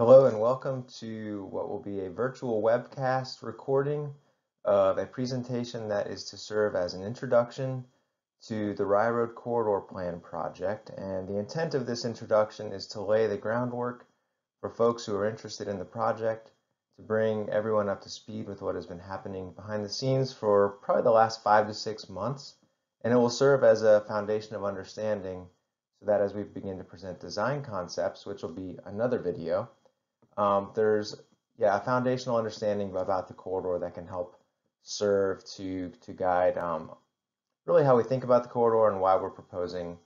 Hello and welcome to what will be a virtual webcast recording of a presentation that is to serve as an introduction to the Rye Road Corridor Plan project. And the intent of this introduction is to lay the groundwork for folks who are interested in the project, to bring everyone up to speed with what has been happening behind the scenes for probably the last 5 to 6 months. And it will serve as a foundation of understanding so that as we begin to present design concepts, which will be another video, there's a foundational understanding about the corridor that can help serve to guide really how we think about the corridor and why we're proposing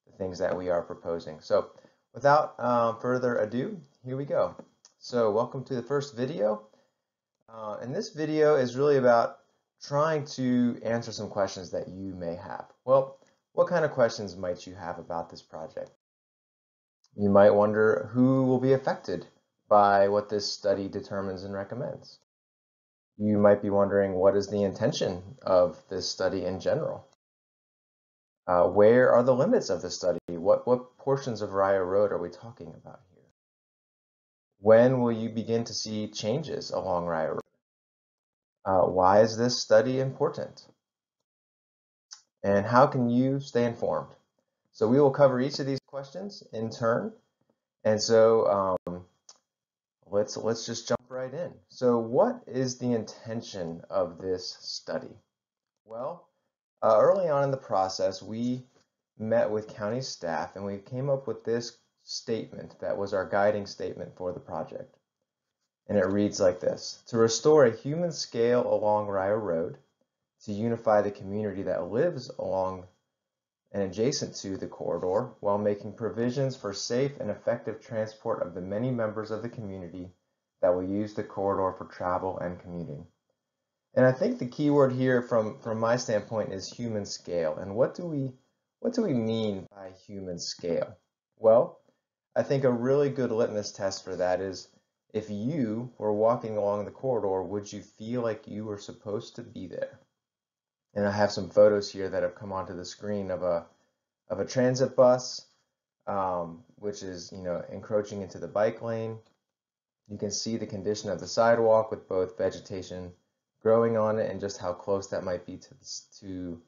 the things that we are proposing. So without further ado, here we go. So welcome to the first video. And this video is really about trying to answer some questions that you may have. Well, what kind of questions might you have about this project? You might wonder who will be affected by what this study determines and recommends. You might be wondering, what is the intention of this study in general? Where are the limits of the study? What portions of Rye Road are we talking about here? When will you begin to see changes along Rye Road? Why is this study important? And how can you stay informed? So we will cover each of these questions in turn. And so let's just jump right in. So what is the intention of this study? Well, early on in the process, we met with county staff and we came up with this statement that was our guiding statement for the project. And it reads like this: to restore a human scale along Rye Road, to unify the community that lives along and adjacent to the corridor, while making provisions for safe and effective transport of the many members of the community that will use the corridor for travel and commuting. And I think the key word here from my standpoint is human scale. And what do we mean by human scale? Well, I think a really good litmus test for that is, if you were walking along the corridor, would you feel like you were supposed to be there? And I have some photos here that have come onto the screen of a transit bus, which is encroaching into the bike lane. You can see the condition of the sidewalk with both vegetation growing on it and just how close that might be to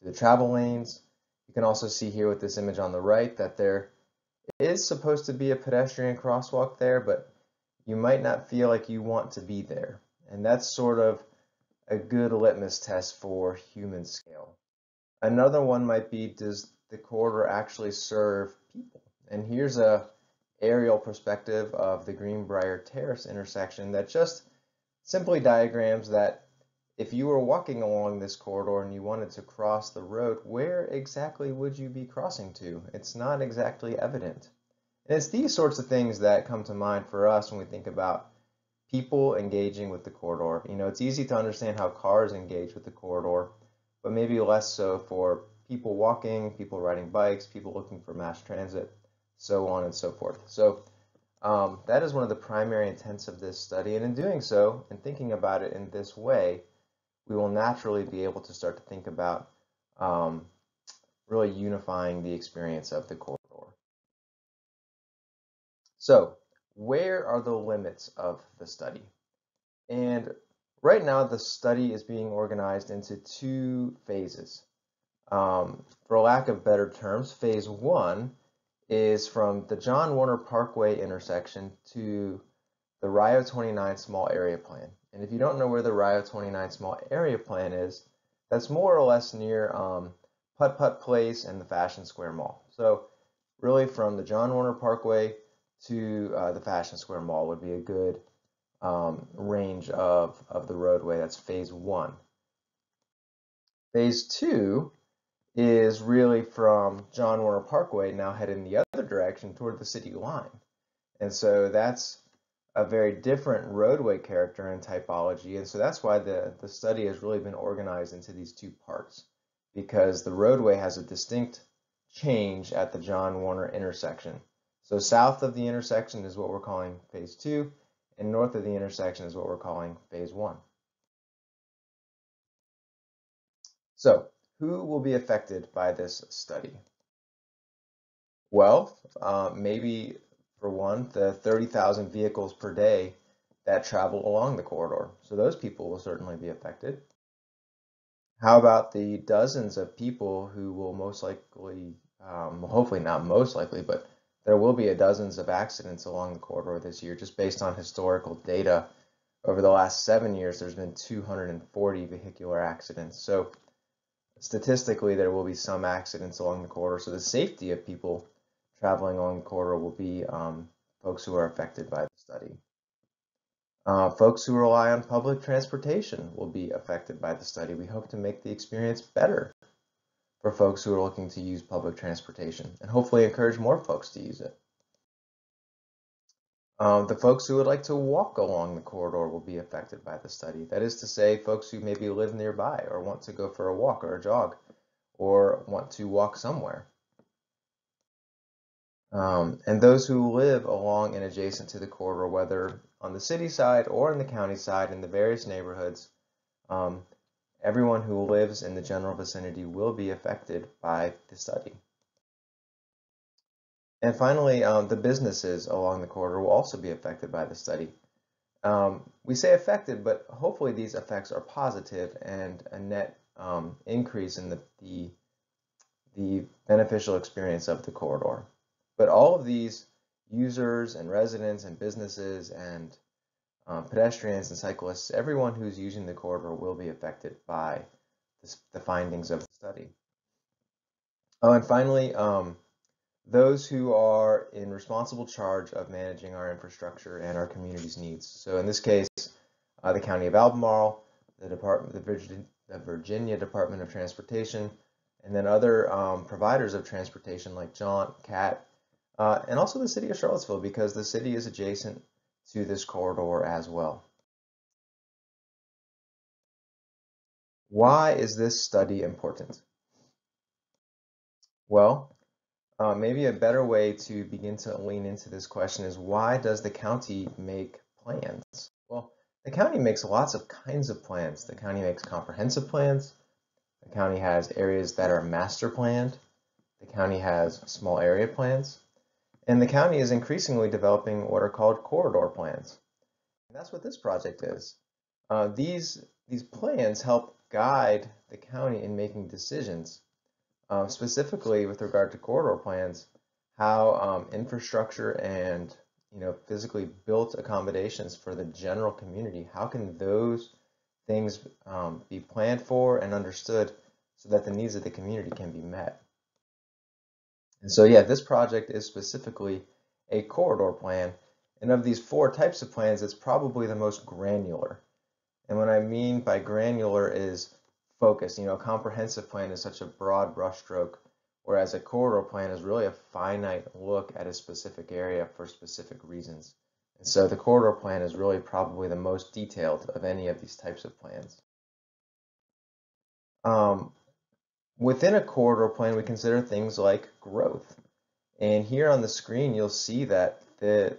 the travel lanes. You can also see here with this image on the right that there is supposed to be a pedestrian crosswalk there, but you might not feel like you want to be there. And that's sort of a good litmus test for human scale. Another one might be, does the corridor actually serve people? And here's a aerial perspective of the Greenbrier Terrace intersection that just simply diagrams that if you were walking along this corridor and you wanted to cross the road, where exactly would you be crossing to? It's not exactly evident. And it's these sorts of things that come to mind for us when we think about people engaging with the corridor. It's easy to understand how cars engage with the corridor, but maybe less so for people walking, people riding bikes, people looking for mass transit, so on and so forth. So that is one of the primary intents of this study. And in doing so, and thinking about it in this way, we will naturally be able to start to think about really unifying the experience of the corridor. So where are the limits of the study? And right now the study is being organized into two phases. For lack of better terms, phase one is from the John Warner Parkway intersection to the Rio 29 Small Area Plan. And if you don't know where the Rio 29 Small Area Plan is, that's more or less near Putt Putt Place and the Fashion Square Mall. So really from the John Warner Parkway to the Fashion Square Mall would be a good range of the roadway. That's phase one. Phase two is really from John Warner Parkway now heading the other direction toward the city line. And so that's a very different roadway character and typology. And so that's why the study has really been organized into these two parts, because the roadway has a distinct change at the John Warner intersection. So south of the intersection is what we're calling phase two, and north of the intersection is what we're calling phase one. So who will be affected by this study? Well, maybe for one, the 30,000 vehicles per day that travel along the corridor. So those people will certainly be affected. How about the dozens of people who will most likely, hopefully not most likely, but there will be dozens of accidents along the corridor this year, just based on historical data. Over the last 7 years, there's been 240 vehicular accidents. So statistically, there will be some accidents along the corridor. So the safety of people traveling along the corridor will be folks who are affected by the study. Folks who rely on public transportation will be affected by the study. We hope to make the experience better for folks who are looking to use public transportation and hopefully encourage more folks to use it. The folks who would like to walk along the corridor will be affected by the study. That is to say, folks who maybe live nearby or want to go for a walk or a jog or want to walk somewhere. And those who live along and adjacent to the corridor, whether on the city side or on the county side in the various neighborhoods, everyone who lives in the general vicinity will be affected by the study. And finally, the businesses along the corridor will also be affected by the study. We say affected, but hopefully these effects are positive and a net increase in the beneficial experience of the corridor. But all of these users and residents and businesses and pedestrians and cyclists, everyone who's using the corridor will be affected by the findings of the study. Oh, and finally, those who are in responsible charge of managing our infrastructure and our community's needs. So in this case, the County of Albemarle, the Virginia Department of Transportation, and then other providers of transportation like Jaunt, CAT, and also the city of Charlottesville, because the city is adjacent to this corridor as well. Why is this study important? Well, maybe a better way to begin to lean into this question is, why does the county make plans? Well, the county makes lots of kinds of plans. The county makes comprehensive plans. The county has areas that are master planned. The county has small area plans. And the county is increasingly developing what are called corridor plans. And that's what this project is. These plans help guide the county in making decisions, specifically with regard to corridor plans, how infrastructure and physically built accommodations for the general community, how can those things be planned for and understood so that the needs of the community can be met. And so, yeah, this project is specifically a corridor plan. And of these 4 types of plans, it's probably the most granular. And what I mean by granular is focused. A comprehensive plan is such a broad brushstroke, whereas a corridor plan is really a finite look at a specific area for specific reasons. And so the corridor plan is really probably the most detailed of any of these types of plans. Within a corridor plan, we consider things like growth. And here on the screen, you'll see that the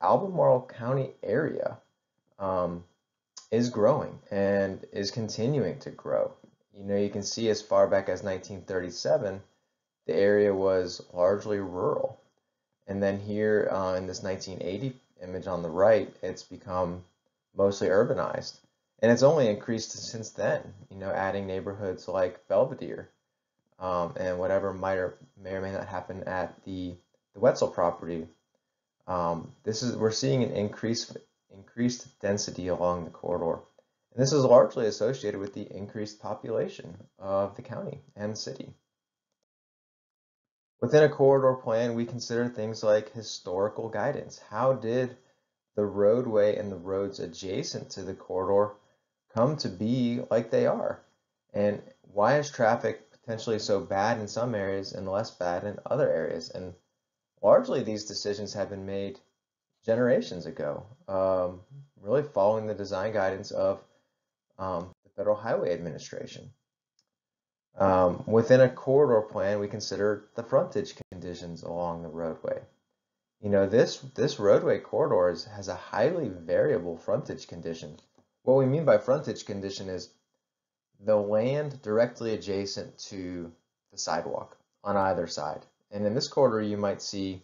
Albemarle County area is growing and is continuing to grow. You can see as far back as 1937, the area was largely rural. And then here in this 1980 image on the right, it's become mostly urbanized. And it's only increased since then, adding neighborhoods like Belvedere and whatever may or may not happen at the Wetzel property. We're seeing an increased density along the corridor. And this is largely associated with the increased population of the county and the city. Within a corridor plan, we consider things like historical guidance. How did the roadway and the roads adjacent to the corridor come to be like they are? And why is traffic potentially so bad in some areas and less bad in other areas? And largely these decisions have been made generations ago, really following the design guidance of the Federal Highway Administration. Within a corridor plan, we consider the frontage conditions along the roadway. This roadway corridor has a highly variable frontage condition. What we mean by frontage condition is the land directly adjacent to the sidewalk on either side. And in this corridor, you might see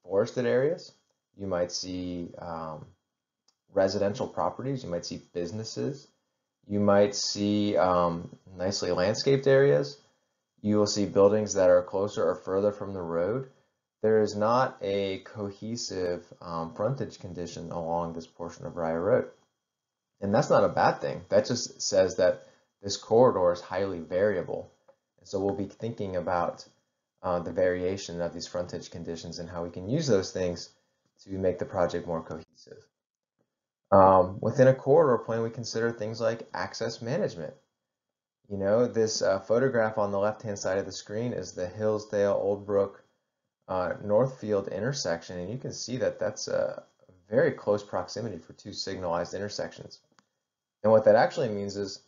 forested areas, you might see residential properties, you might see businesses, you might see nicely landscaped areas, you will see buildings that are closer or further from the road. There is not a cohesive frontage condition along this portion of Rye Road. And that's not a bad thing. That just says that this corridor is highly variable. And so we'll be thinking about the variation of these frontage conditions and how we can use those things to make the project more cohesive. Within a corridor plan, we consider things like access management. You know, this photograph on the left-hand side of the screen is the Hillsdale-Old Brook Northfield intersection, and you can see that that's a very close proximity for two signalized intersections. And what that actually means is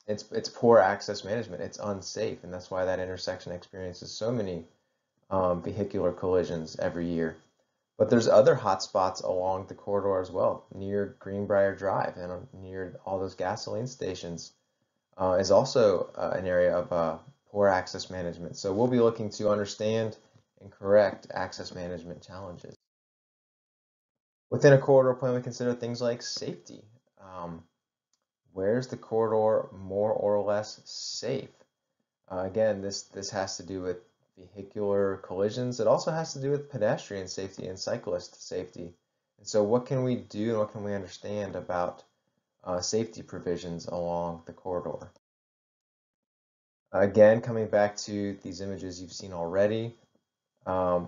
it's poor access management. It's unsafe, and that's why that intersection experiences so many vehicular collisions every year. But there's other hot spots along the corridor as well, near Greenbrier Drive and near all those gasoline stations is also an area of poor access management. So we'll be looking to understand and correct access management challenges. Within a corridor plan, we consider things like safety. Where's the corridor more or less safe? Again, this has to do with vehicular collisions. It also has to do with pedestrian safety and cyclist safety. And so what can we do and what can we understand about safety provisions along the corridor? Again, coming back to these images you've seen already,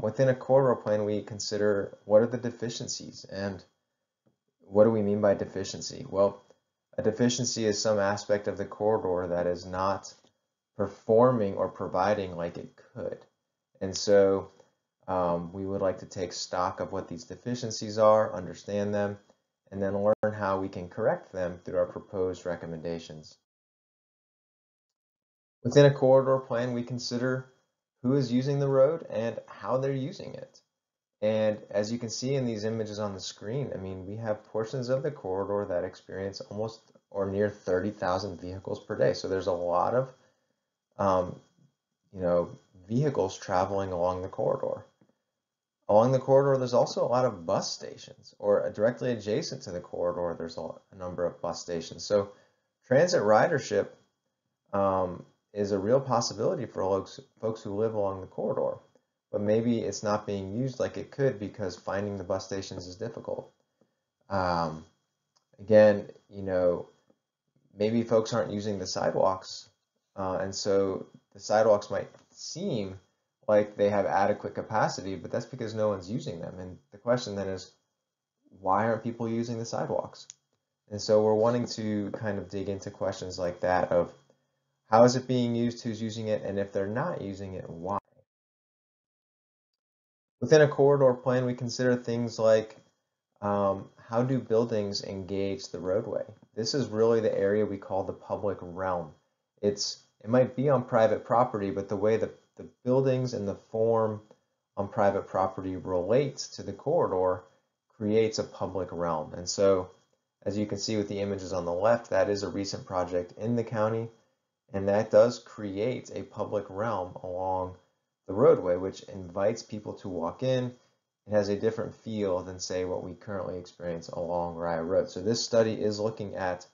within a corridor plan, we consider what are the deficiencies and what do we mean by deficiency? Well, a deficiency is some aspect of the corridor that is not performing or providing like it could. And so we would like to take stock of what these deficiencies are, understand them, and then learn how we can correct them through our proposed recommendations. Within a corridor plan, we consider who is using the road and how they're using it. And as you can see in these images on the screen, I mean, we have portions of the corridor that experience almost or near 30,000 vehicles per day. So there's a lot of, vehicles traveling along the corridor. Along the corridor, there's also a lot of bus stations, or directly adjacent to the corridor, there's a number of bus stations. So transit ridership is a real possibility for folks who live along the corridor, but maybe it's not being used like it could because finding the bus stations is difficult. Again, maybe folks aren't using the sidewalks, and so the sidewalks might seem like they have adequate capacity, but that's because no one's using them. And the question then is, why aren't people using the sidewalks? And so we're wanting to kind of dig into questions like that of how is it being used, who's using it, and if they're not using it, why? Within a corridor plan, we consider things like how do buildings engage the roadway? This is really the area we call the public realm. It might be on private property, but the way the buildings and the form on private property relates to the corridor creates a public realm. And so, as you can see with the images on the left, that is a recent project in the county, and that does create a public realm along the roadway, which invites people to walk in. It has a different feel than, say, what we currently experience along Rye Road. So this study is looking at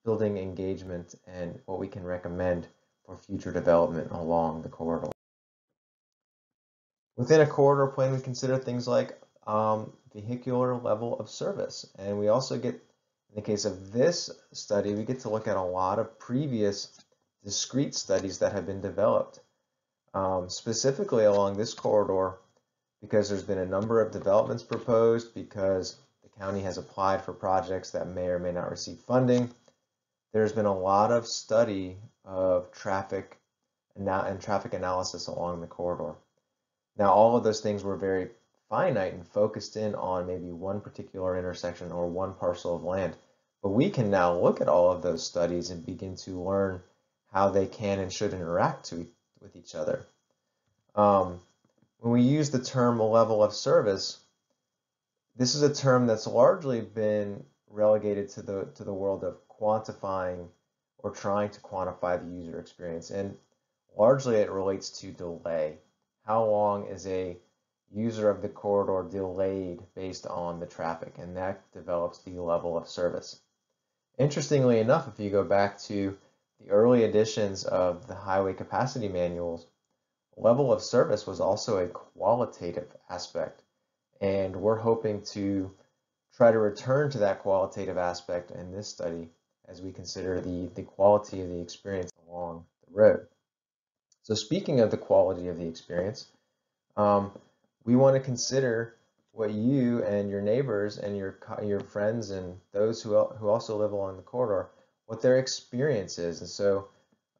building engagement and what we can recommend for future development along the corridor. Within a corridor plan, we consider things like vehicular level of service. And we also get, in the case of this study, we get to look at a lot of previous discrete studies that have been developed. Specifically along this corridor, because there's been a number of developments proposed, because the county has applied for projects that may or may not receive funding, there's been a lot of study of traffic and traffic analysis along the corridor. Now, all of those things were very finite and focused in on maybe one particular intersection or one parcel of land. But we can now look at all of those studies and begin to learn how they can and should interact with each other. When we use the term level of service, this is a term that's largely been relegated to the world of quantifying or trying to quantify the user experience. And largely it relates to delay. How long is a user of the corridor delayed based on the traffic, and that develops the level of service. Interestingly enough, if you go back to the early editions of the highway capacity manuals, level of service was also a qualitative aspect, and we're hoping to try to return to that qualitative aspect in this study as we consider the quality of the experience along the road. So speaking of the quality of the experience, we want to consider what you and your neighbors and your friends and those who also live along the corridor, what their experience is. And so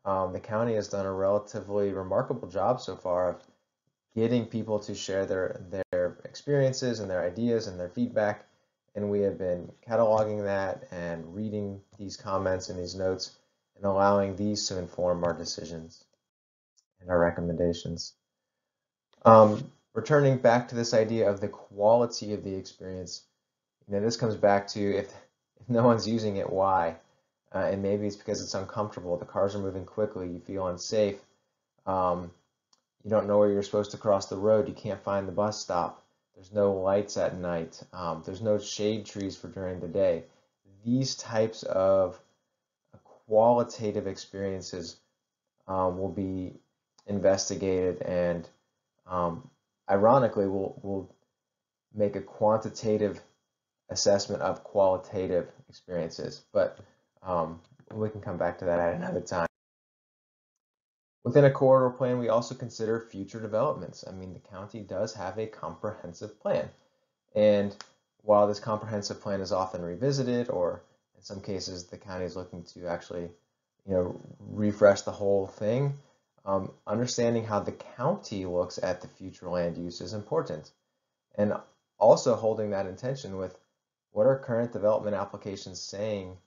the county has done a relatively remarkable job so far of getting people to share their experiences and their ideas and their feedback. And we have been cataloging that and reading these comments and these notes and allowing these to inform our decisions and our recommendations. Returning back to this idea of the quality of the experience, this comes back to if no one's using it, why? And maybe it's because it's uncomfortable. The cars are moving quickly. You feel unsafe. You don't know where you're supposed to cross the road. You can't find the bus stop. There's no lights at night. There's no shade trees for during the day. These types of qualitative experiences will be investigated, and ironically, we'll make a quantitative assessment of qualitative experiences, but we can come back to that at another time. Within a corridor plan, we also consider future developments. I mean, the county does have a comprehensive plan, and while this comprehensive plan is often revisited, or in some cases the county is looking to actually, refresh the whole thing, understanding how the county looks at the future land use is important, and also holding that intention with what are current development applications saying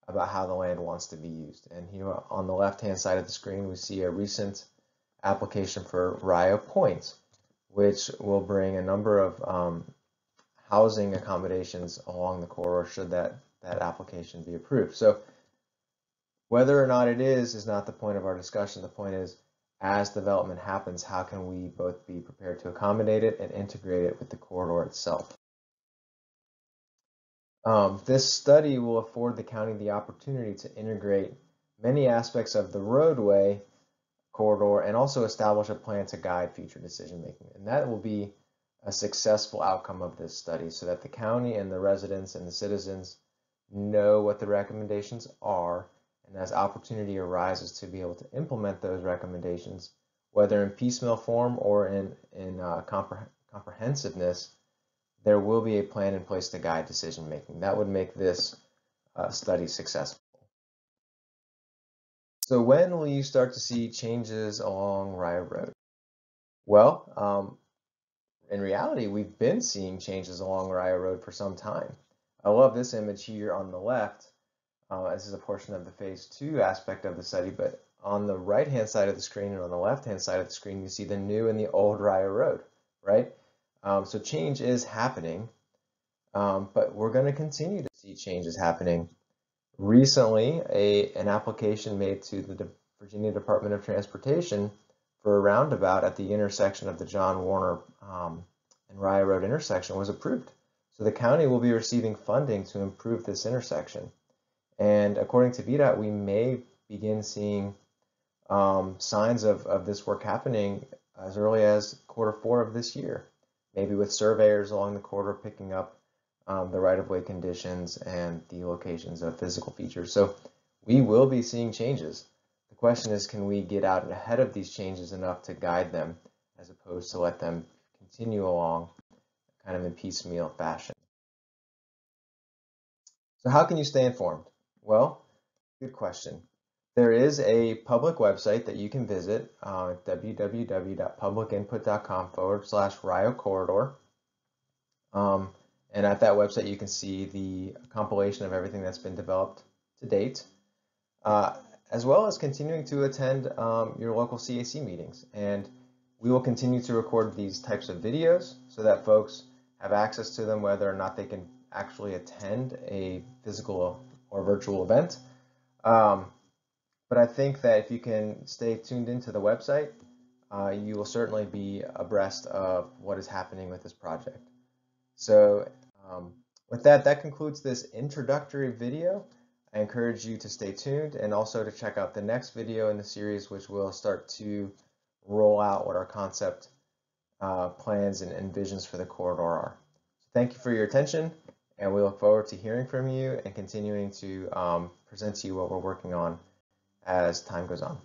about how the land wants to be used. And here on the left-hand side of the screen, we see a recent application for Rio Point, which will bring a number of housing accommodations along the corridor should that application be approved. So whether or not it is not the point of our discussion. The point is, as development happens, how can we both be prepared to accommodate it and integrate it with the corridor itself? This study will afford the county the opportunity to integrate many aspects of the roadway corridor and also establish a plan to guide future decision making. And that will be a successful outcome of this study, so that the county and the residents and the citizens know what the recommendations are, and as opportunity arises to be able to implement those recommendations, whether in piecemeal form or in comprehensiveness, there will be a plan in place to guide decision making. That would make this study successful. So when will you start to see changes along Rio Road? Well, in reality, we've been seeing changes along Rio Road for some time. I love this image here on the left. This is a portion of the phase 2 aspect of the study, but on the right-hand side of the screen and on the left-hand side of the screen, you see the new and the old Rio Road, right? So change is happening, but we're going to continue to see changes happening. Recently, an application made to the Virginia Department of Transportation for a roundabout at the intersection of the John Warner and Rio Road intersection was approved. So the county will be receiving funding to improve this intersection. And according to VDOT, we may begin seeing signs of this work happening as early as Q4 of this year, maybe with surveyors along the corridor picking up the right-of-way conditions and the locations of physical features. So we will be seeing changes. The question is, can we get out ahead of these changes enough to guide them as opposed to let them continue along kind of in piecemeal fashion? So how can you stay informed? Well, good question. There is a public website that you can visit, www.publicinput.com/Rio Corridor. And at that website, you can see the compilation of everything that's been developed to date, as well as continuing to attend your local CAC meetings. And we will continue to record these types of videos so that folks have access to them, whether or not they can actually attend a physical or virtual event. But I think that if you can stay tuned into the website, you will certainly be abreast of what is happening with this project. So with that, that concludes this introductory video. I encourage you to stay tuned and also to check out the next video in the series, which will start to roll out what our concept plans and visions for the corridor are. So thank you for your attention, and we look forward to hearing from you and continuing to present to you what we're working on as time goes on.